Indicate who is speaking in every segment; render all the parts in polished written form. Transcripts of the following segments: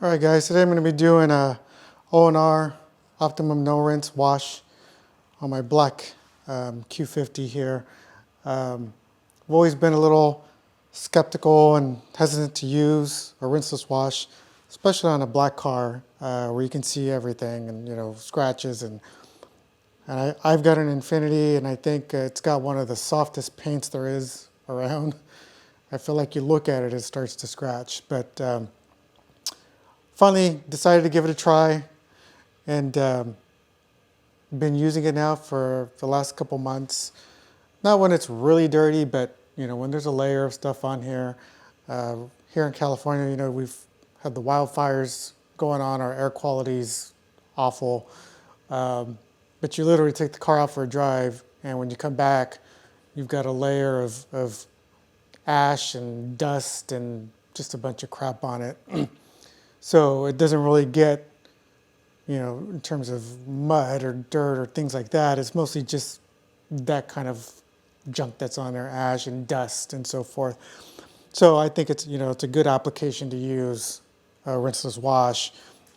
Speaker 1: All right, guys, today I'm going to be doing a ONR Optimum No Rinse wash on my black Q50 here. I've always been a little skeptical and hesitant to use a rinseless wash, especially on a black car where you can see everything and, scratches. And I've got an Infiniti, and I think it's got one of the softest paints there is around. I feel like you look at it, it starts to scratch. But finally decided to give it a try, and been using it now for the last couple months. Not when it's really dirty, but when there's a layer of stuff on here. Here in California, we've had the wildfires going on. Our air quality's awful. But you literally take the car out for a drive, and when you come back, you've got a layer of ash and dust and just a bunch of crap on it. So it doesn't really get, in terms of mud or dirt or things like that. It's mostly just that kind of junk that's on there, ash and dust and so forth. So I think it's, it's a good application to use a rinseless wash.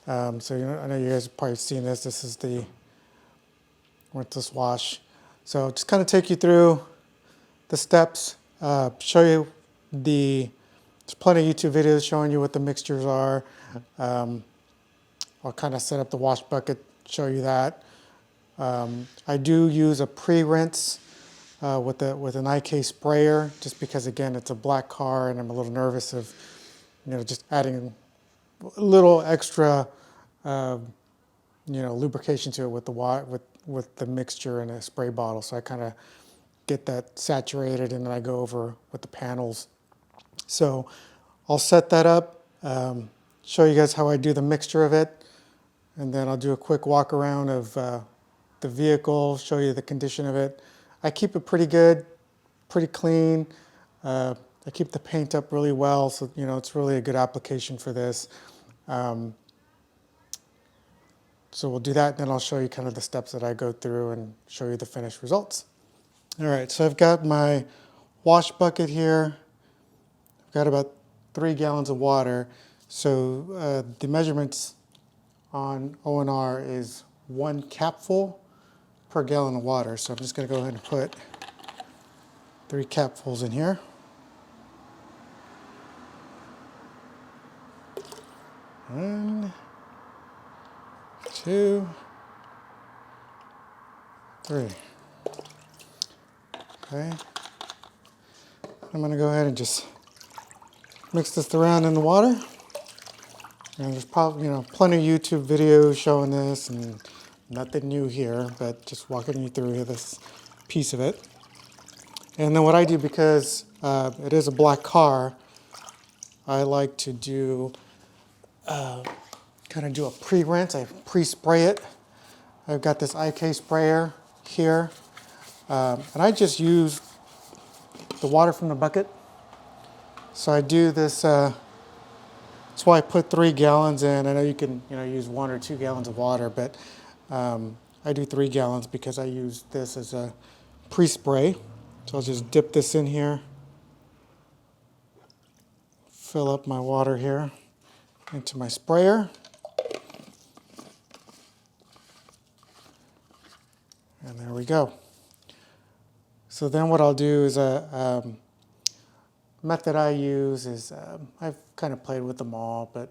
Speaker 1: So, I know you guys have probably seen this. This is the rinseless wash. So just kind of take you through the steps, show you there's plenty of YouTube videos showing you what the mixtures are. I'll kind of set up the wash bucket, show you that. I do use a pre-rinse with an IK sprayer, just because, again, it's a black car and I'm a little nervous of, just adding a little extra, lubrication to it with the mixture in a spray bottle. So I kind of get that saturated, and then I go over with the panels. So I'll set that up, show you guys how I do the mixture of it, and then I'll do a quick walk around of the vehicle, show you the condition of it. I keep it pretty good, pretty clean. I keep the paint up really well, so it's really a good application for this. So we'll do that, and then I'll show you kind of the steps that I go through and show you the finished results. All right, so I've got my wash bucket here. I've got about 3 gallons of water. So the measurements on ONR is 1 capful per gallon of water. So I'm just going to go ahead and put 3 capfuls in here. One, 2, 3. Okay. I'm going to go ahead and just mix this around in the water. And there's probably, plenty of YouTube videos showing this, and nothing new here, but just walking you through this piece of it. And then what I do, because it is a black car, I like to do kind of do a pre-rinse. I pre-spray it. I've got this IK sprayer here, and I just use the water from the bucket. So I do this. That's why I put 3 gallons in. I know you can use 1 or 2 gallons of water, but I do 3 gallons because I use this as a pre-spray. So I'll just dip this in here, fill up my water here into my sprayer, and there we go. So then what I'll do is method I use is, I've kind of played with them all, but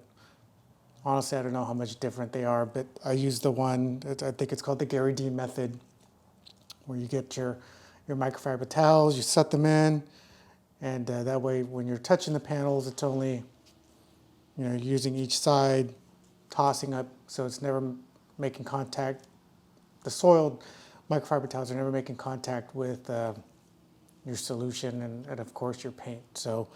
Speaker 1: honestly I don't know how much different they are, but I use the one, I think it's called the Gary D method, where you get your microfiber towels, you set them in, and that way when you're touching the panels, it's only, using each side, tossing up, so it's never making contact. The soiled microfiber towels are never making contact with your solution and of course your paint. So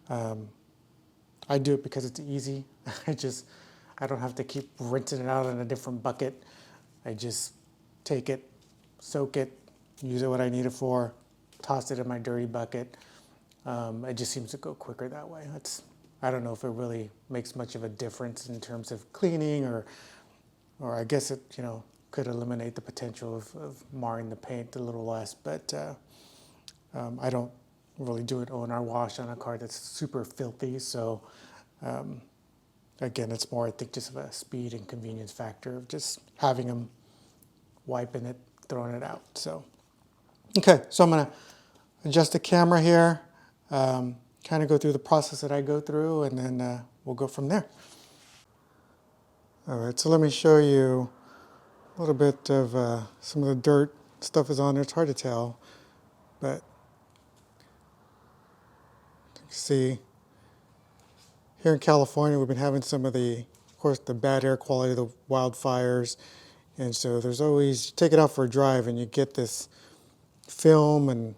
Speaker 1: I do it because it's easy. I don't have to keep rinsing it out in a different bucket. I just take it, soak it, use it what I need it for, toss it in my dirty bucket. It just seems to go quicker that way. I don't know if it really makes much of a difference in terms of cleaning, or I guess it could eliminate the potential of marring the paint a little less, but I don't really do an ONR wash on a car that's super filthy, so again, it's more, I think, just of a speed and convenience factor of just having them, wiping it, throwing it out. So, okay, so I'm gonna adjust the camera here, kind of go through the process that I go through, and then we'll go from there. All right, so let me show you a little bit of some of the dirt stuff is on there. It's hard to tell, but you can see here in California, we've been having some of of course, the bad air quality, the wildfires, and so there's always, you take it out for a drive and you get this film and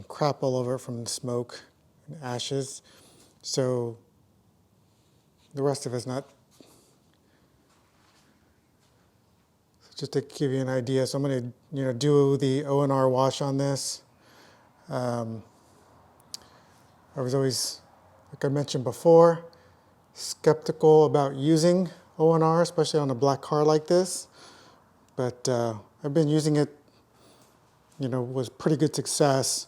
Speaker 1: crap all over it from the smoke and ashes. So the rest of it's not. Just to give you an idea, so I'm going to do the ONR wash on this. I was always, like I mentioned before, skeptical about using ONR, especially on a black car like this. But I've been using it, with pretty good success.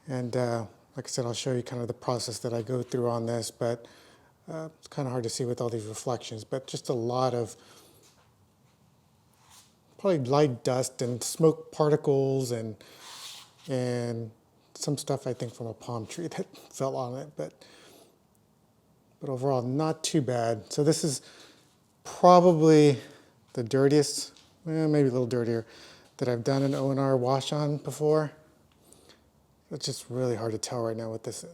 Speaker 1: And like I said, I'll show you kind of the process that I go through on this. But it's kind of hard to see with all these reflections. But just a lot of probably light dust and smoke particles and some stuff, I think, from a palm tree that fell on it. But overall, not too bad. So this is probably the dirtiest, maybe a little dirtier, that I've done an ONR wash on before. It's just really hard to tell right now with this,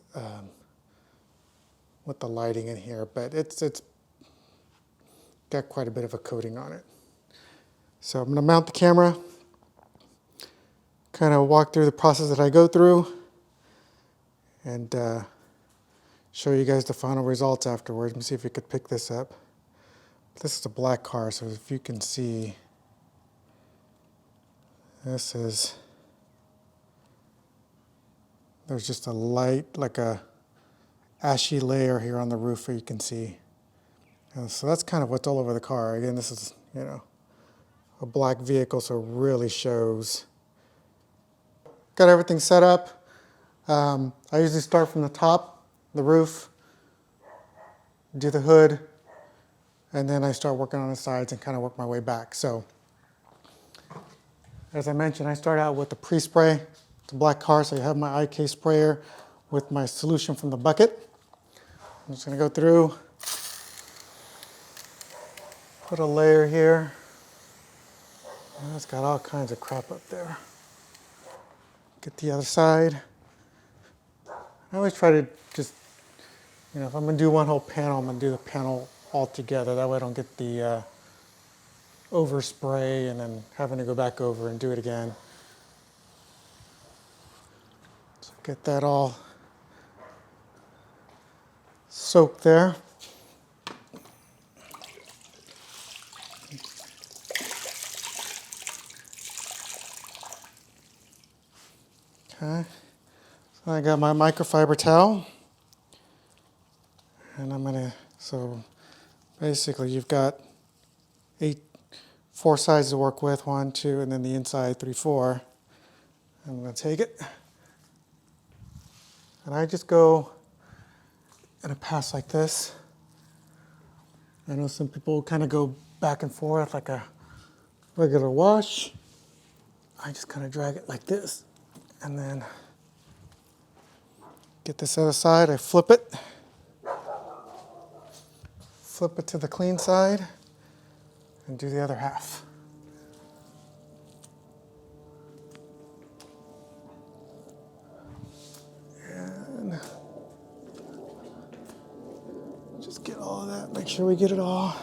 Speaker 1: with the lighting in here, but it's got quite a bit of a coating on it. So I'm going to mount the camera, kind of walk through the process that I go through, and show you guys the final results afterwards. Let me see if we could pick this up. This is a black car, so if you can see, there's just a light, like a ashy layer here on the roof that you can see. So that's kind of what's all over the car. Again, this is, a black vehicle, so it really shows. Got everything set up. I usually start from the top, the roof, do the hood, and then I start working on the sides and kind of work my way back. So, as I mentioned, I start out with the pre-spray. It's a black car, so you have my IK sprayer with my solution from the bucket. I'm just going to go through, put a layer here. Oh, it's got all kinds of crap up there. Get the other side. I always try to just, if I'm going to do one whole panel, I'm going to do the panel all together. That way I don't get the overspray and then having to go back over and do it again. So get that all soaked there. Okay, so I got my microfiber towel, and I'm gonna, so basically you've got 4 sides to work with, 1, 2, and then the inside 3, 4. I'm gonna take it, and I just go in a pass like this. I know some people kind of go back and forth like a regular wash. I just kind of drag it like this, and then get this other side, I flip it to the clean side, and do the other half. And just get all of that, make sure we get it all.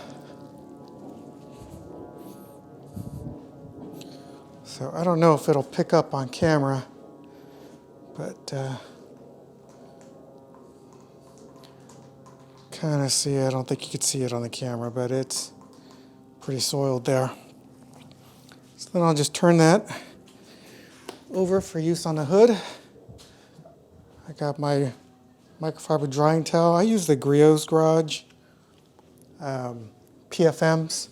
Speaker 1: So I don't know if it'll pick up on camera, but kind of see, I don't think you could see it on the camera, but it's pretty soiled there. So then I'll just turn that over for use on the hood. I got my microfiber drying towel. I use the Griot's Garage PFMs.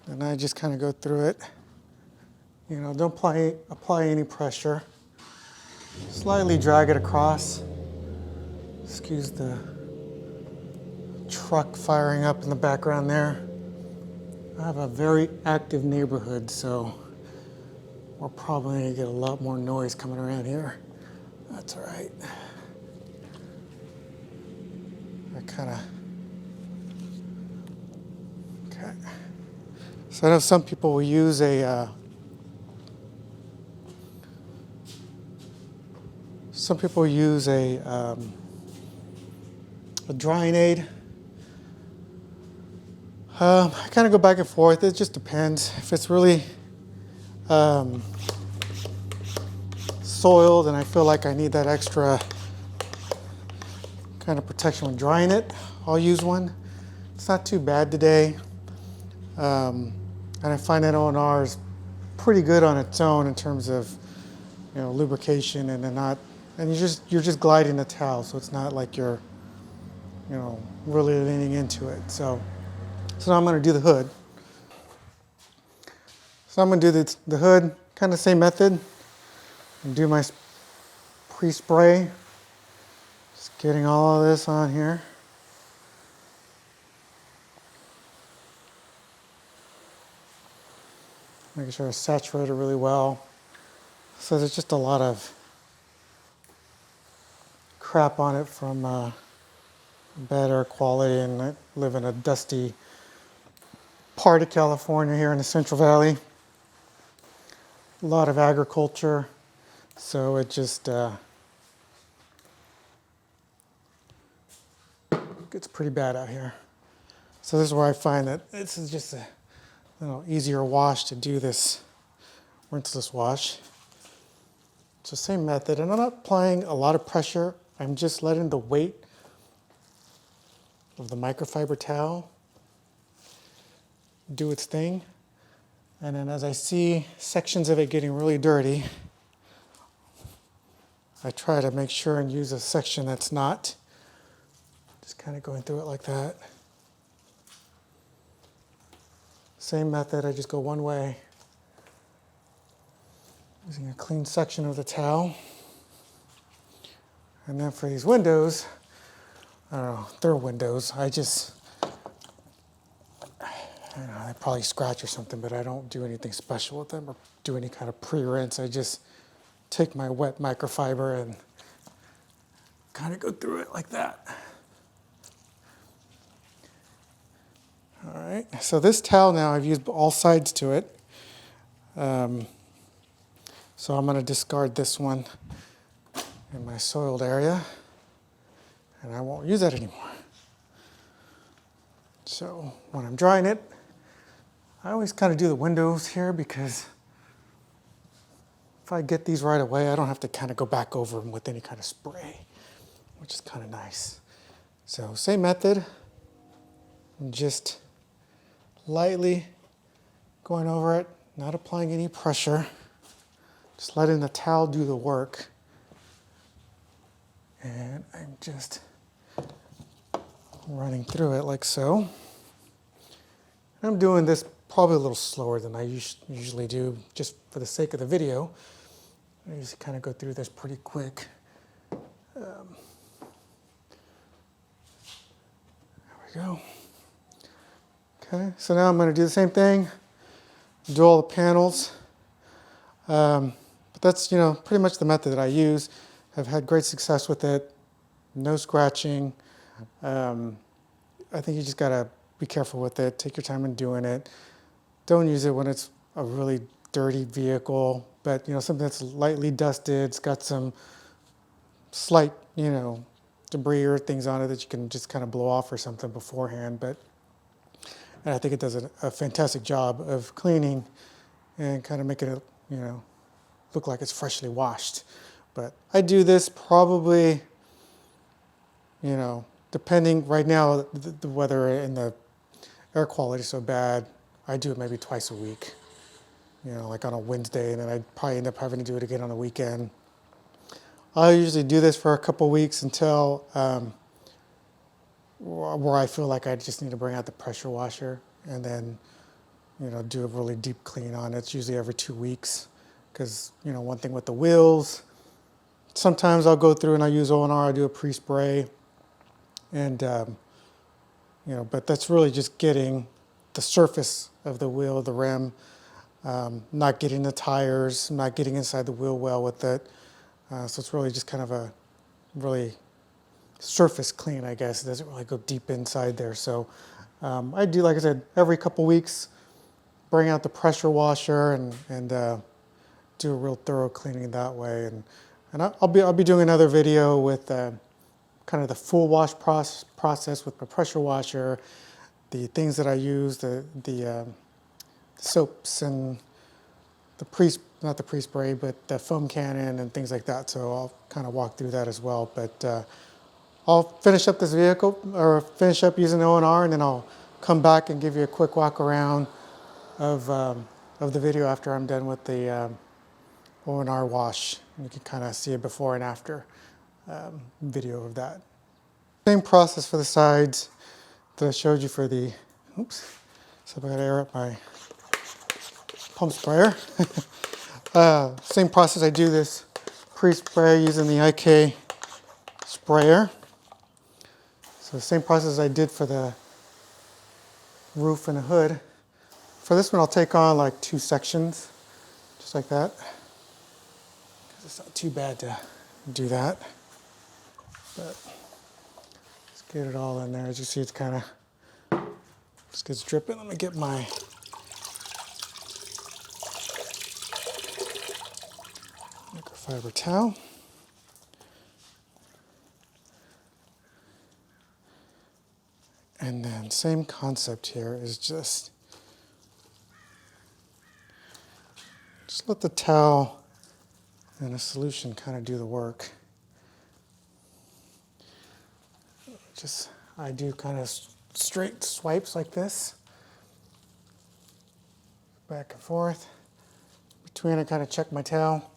Speaker 1: And I just kind of go through it. You know, don't apply any pressure. Slightly drag it across. Excuse the truck firing up in the background there. I have a very active neighborhood, so we're probably going to get a lot more noise coming around here. That's all right. I kind of, okay. So I know some people will use a drying aid. I kind of go back and forth. It just depends. If it's really soiled and I feel like I need that extra kind of protection when drying it, I'll use one. It's not too bad today. And I find that ONR is pretty good on its own in terms of, you know, lubrication, and you're just gliding the towel, so it's not like you're, you know, really leaning into it. So now I'm going to do the hood. So I'm going to do the hood, kind of same method, and do my pre-spray. Just getting all of this on here. Making sure it's saturated really well. So there's just a lot of crap on it from bad air quality, and I live in a dusty part of California here in the Central Valley. A lot of agriculture, so it just gets pretty bad out here. So this is where I find that this is just a little easier wash to do this rinseless wash. It's the same method, and I'm not applying a lot of pressure. I'm just letting the weight of the microfiber towel do its thing. And then as I see sections of it getting really dirty, I try to make sure and use a section that's not. Just kind of going through it like that. Same method, I just go one way. Using a clean section of the towel. And then for these windows, I don't know, they're windows. I don't know, they probably scratch or something, but I don't do anything special with them or do any kind of pre-rinse. I just take my wet microfiber and kind of go through it like that. All right, so this towel now, I've used all sides to it. So I'm going to discard this one in my soiled area, and I won't use that anymore. So when I'm drying it, I always kind of do the windows here, because if I get these right away, I don't have to kind of go back over them with any kind of spray, which is kind of nice. So same method, I'm just lightly going over it, not applying any pressure, just letting the towel do the work. And I'm just running through it like so. I'm doing this probably a little slower than I usually do, just for the sake of the video. I just kind of go through this pretty quick. There we go. Okay, so now I'm going to do the same thing, do all the panels. But that's, you know, pretty much the method that I use. I've had great success with it. No scratching. I think you just got to be careful with it. Take your time in doing it. Don't use it when it's a really dirty vehicle, but, you know, something that's lightly dusted, it's got some slight, you know, debris or things on it that you can just kind of blow off or something beforehand. And I think it does a fantastic job of cleaning and kind of making it, you know, look like it's freshly washed. But I do this probably, you know, depending, right now the weather and the air quality is so bad, I do it maybe twice a week. You know, like on a Wednesday, and then I'd probably end up having to do it again on the weekend. I usually do this for a couple weeks until where I feel like I just need to bring out the pressure washer, and then do a really deep clean on it. It's usually every 2 weeks because, one thing with the wheels, sometimes I'll go through and I use ONR, I do a pre-spray, and, but that's really just getting the surface of the wheel, the rim, not getting the tires, not getting inside the wheel well with it. So it's really just kind of a really surface clean, I guess. It doesn't really go deep inside there. So I do, like I said, every couple weeks, bring out the pressure washer and do a real thorough cleaning that way. And I'll be doing another video with kind of the full wash process with the pressure washer, the things that I use, the soaps and not the pre-spray, but the foam cannon and things like that. So I'll kind of walk through that as well. But I'll finish up this vehicle, or finish up using the ONR, and then I'll come back and give you a quick walk around of the video after I'm done with the ONR wash. You can kind of see a before and after video of that. Same process for the sides that I showed you for the, oops, so I gotta air up my pump sprayer. Same process, I do this pre-spray using the IK sprayer. So same process I did for the roof and the hood. For this one, I'll take on like 2 sections, just like that. It's not too bad to do that. But let's get it all in there. As you see, it's kind of just gets dripping. Let me get my microfiber towel. And then same concept here is just let the towel and a solution kind of do the work. I do kind of straight swipes like this, back and forth. Between, I kind of check my towel,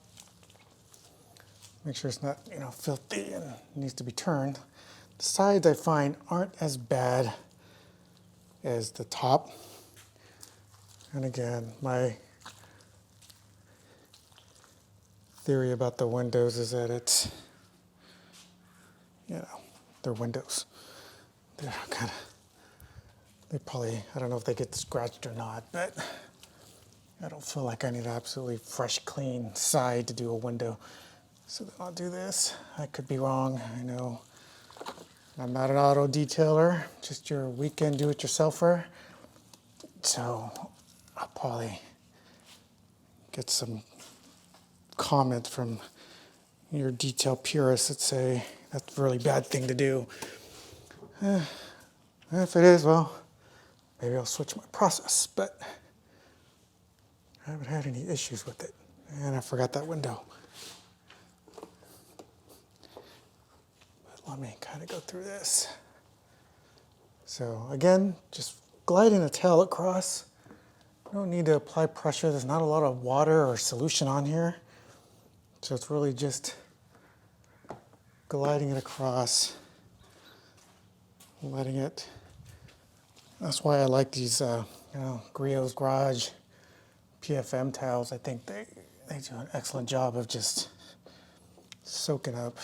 Speaker 1: make sure it's not, filthy and needs to be turned. The sides I find aren't as bad as the top. And again, my theory about the windows is that it's, they're windows. They're kind of, they probably, I don't know if they get scratched or not, but I don't feel like I need an absolutely fresh, clean side to do a window. So then I'll do this. I could be wrong, I know. I'm not an auto detailer, just your weekend do-it-yourselfer. So I'll probably get some comments from your detail purists that say that's a really bad thing to do. If it is, well, maybe I'll switch my process, but I haven't had any issues with it. And I forgot that window. Let me kind of go through this. So again, just gliding a towel across. You don't need to apply pressure. There's not a lot of water or solution on here. So it's really just gliding it across, letting it. That's why I like these, Griot's Garage PFM towels. I think they do an excellent job of just soaking up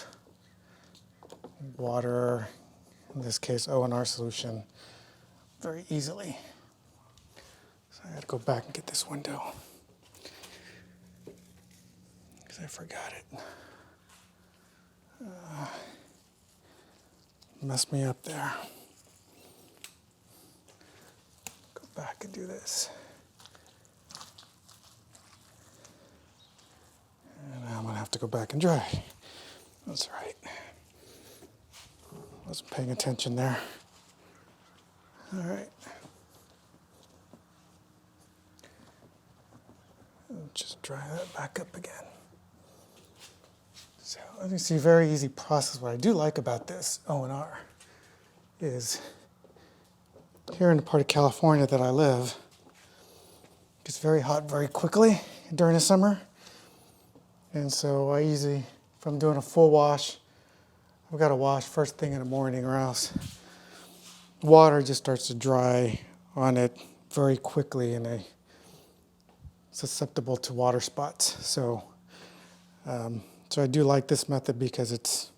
Speaker 1: water, in this case ONR solution, very easily. So I gotta go back and get this window because I forgot it. Messed me up there. Go back and do this. And now I'm gonna have to go back and dry. That's right. Wasn't paying attention there. All right. Just dry that back up again. So as you see, very easy process. What I do like about this ONR is here in the part of California that I live, it gets very hot very quickly during the summer. And so I usually, if I'm doing a full wash, I've got to wash first thing in the morning or else water just starts to dry on it very quickly and susceptible to water spots. So I do like this method because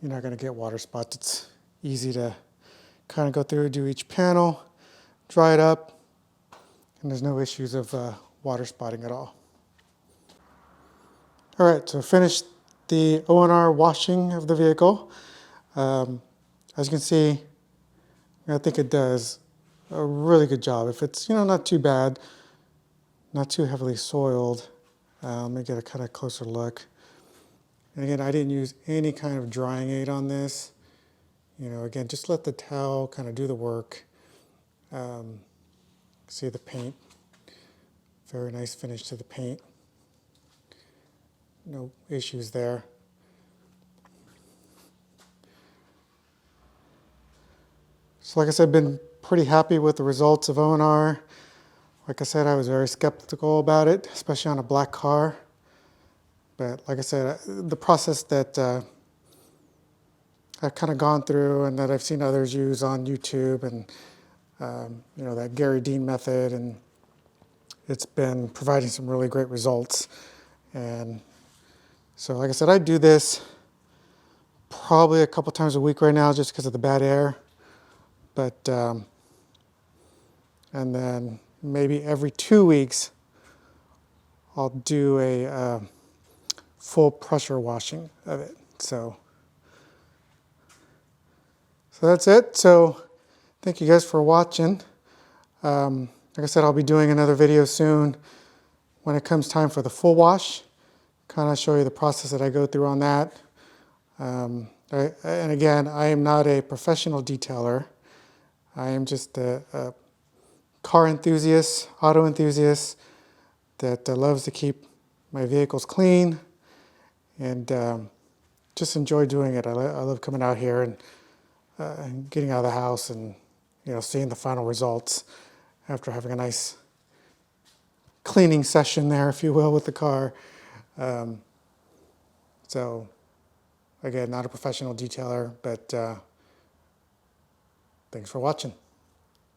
Speaker 1: you're not going to get water spots. It's easy to kind of go through, do each panel, dry it up, and there's no issues of water spotting at all. All right, so finished the ONR washing of the vehicle. As you can see, I think it does a really good job. If it's not too bad, not too heavily soiled, let me get a kind of closer look. And again, I didn't use any kind of drying aid on this. Again, just let the towel kind of do the work. See the paint, very nice finish to the paint. No issues there. So like I said, I've been pretty happy with the results of ONR. Like I said, I was very skeptical about it, especially on a black car. But like I said, the process that I've kind of gone through and that I've seen others use on YouTube and that Gary Dean method, and it's been providing some really great results. And so like I said, I do this probably a couple times a week right now just because of the bad air. But, and then maybe every 2 weeks, I'll do a full pressure washing of it. So that's it. So thank you guys for watching. Like I said, I'll be doing another video soon when it comes time for the full wash. Kind of show you the process that I go through on that. And again, I am not a professional detailer. I am just a car enthusiast, auto enthusiast that loves to keep my vehicles clean and just enjoy doing it. I love coming out here and getting out of the house and seeing the final results after having a nice cleaning session there, if you will, with the car. So again, not a professional detailer, but thanks for watching.